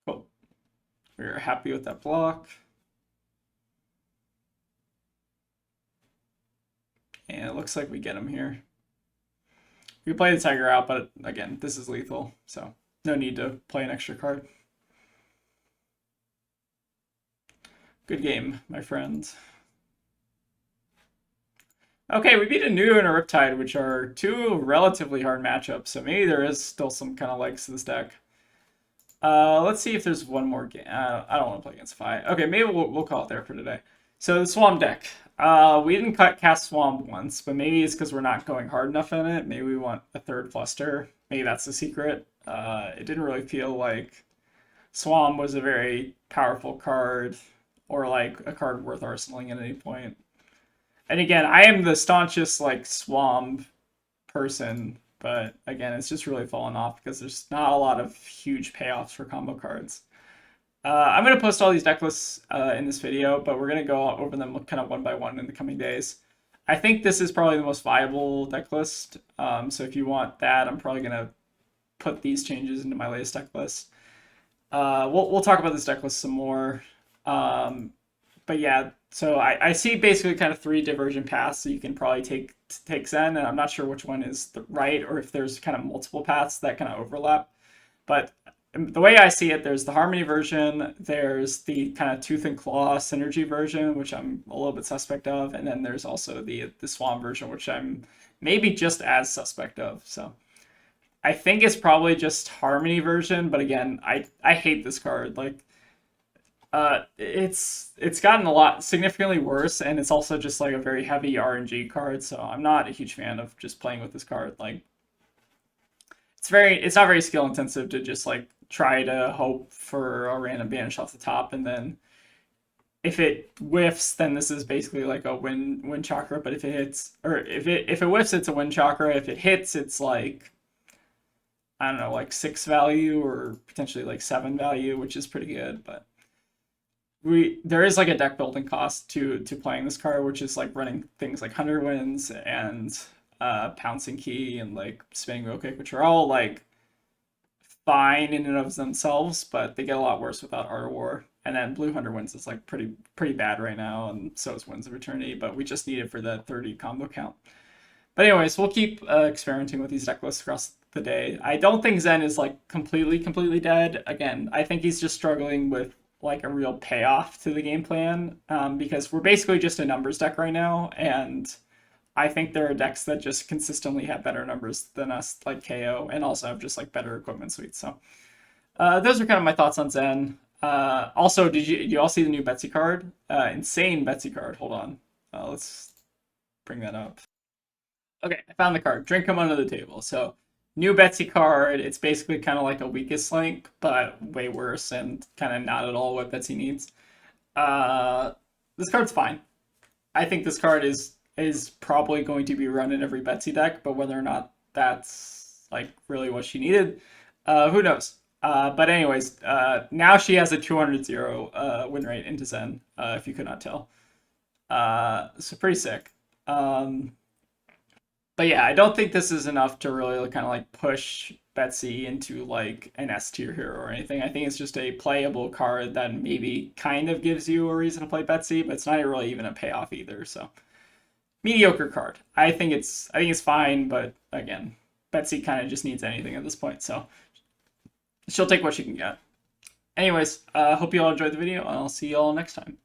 Cool. We're happy with that block. And it looks like we get him here. We play the Tiger out, but again, this is lethal, so no need to play an extra card. Good game, my friend. Okay, we beat a New and a Riptide, which are 2 relatively hard matchups, so maybe there is still some kind of legs to this deck. Let's see if there's one more game. I don't want to play against Fi. Okay, maybe we'll call it there for today. So the Swomb deck. We didn't cast Swomb once, but maybe it's because we're not going hard enough in it. Maybe we want a 3rd Fluster. Maybe that's the secret. It didn't really feel like Swomb was a very powerful card or like a card worth arsenaling at any point. And again, I am the staunchest like Swomb person, but again, it's just really fallen off because there's not a lot of huge payoffs for combo cards. I'm going to post all these deck lists in this video, but we're going to go over them kind of one by one in the coming days. I think this is probably the most viable deck list, so if you want that, I'm probably going to put these changes into my latest deck list. We'll talk about this deck list some more. But yeah, so I see basically kind of 3 divergent paths that you can probably take Zen, and I'm not sure which one is the right or if there's kind of multiple paths that kind of overlap. But the way I see it, there's the Harmony version, there's the kind of Tooth and Claw Synergy version, which I'm a little bit suspect of, and then there's also the Swamp version, which I'm maybe just as suspect of. So I think it's probably just Harmony version, but again, I hate this card. Like, it's gotten a lot significantly worse, and it's also just like a very heavy RNG card. So I'm not a huge fan of just playing with this card. Like, it's not very skill intensive to just like try to hope for a random banish off the top, and then if it whiffs, then this is basically like a win chakra. But if it hits, or if it whiffs, it's a win chakra. If it hits, it's like, I don't know, like 6 value or potentially like 7 value, which is pretty good. But there is like a deck building cost to playing this card, which is like running things like 100 Winds and Pouncing Key and like Spinning Wheel Kick, which are all like fine in and of themselves, but they get a lot worse without Art of War. And then Blue 100 Winds is like pretty bad right now, and so is Winds of Eternity, but we just need it for that 30 combo count. But anyways, we'll keep experimenting with these deck lists across the day. I don't think Zen is like completely dead. Again, I think he's just struggling with like a real payoff to the game plan, because we're basically just a numbers deck right now, and I think there are decks that just consistently have better numbers than us, like KO, and also have just like better equipment suites. So those are kind of my thoughts on Zen. Also, did you all see the new Betsy card? Insane Betsy card. Hold on, let's bring that up. Okay, I found the card. Drink him under the table. So new Betsy card. It's basically kind of like a Weakest Link, but way worse and kind of not at all what Betsy needs. This card's fine. I think this card is is probably going to be run in every Betsy deck, but whether or not that's like really what she needed, who knows? But anyways, now she has a 200-0 win rate into Zen, if you could not tell. So pretty sick. But yeah, I don't think this is enough to really kind of like push Betsy into like an S tier hero or anything. I think it's just a playable card that maybe kind of gives you a reason to play Betsy, but it's not really even a payoff either. So mediocre card. I think it's fine, but again, Betsy kind of just needs anything at this point, so she'll take what she can get. Anyways, hope you all enjoyed the video, and I'll see you all next time.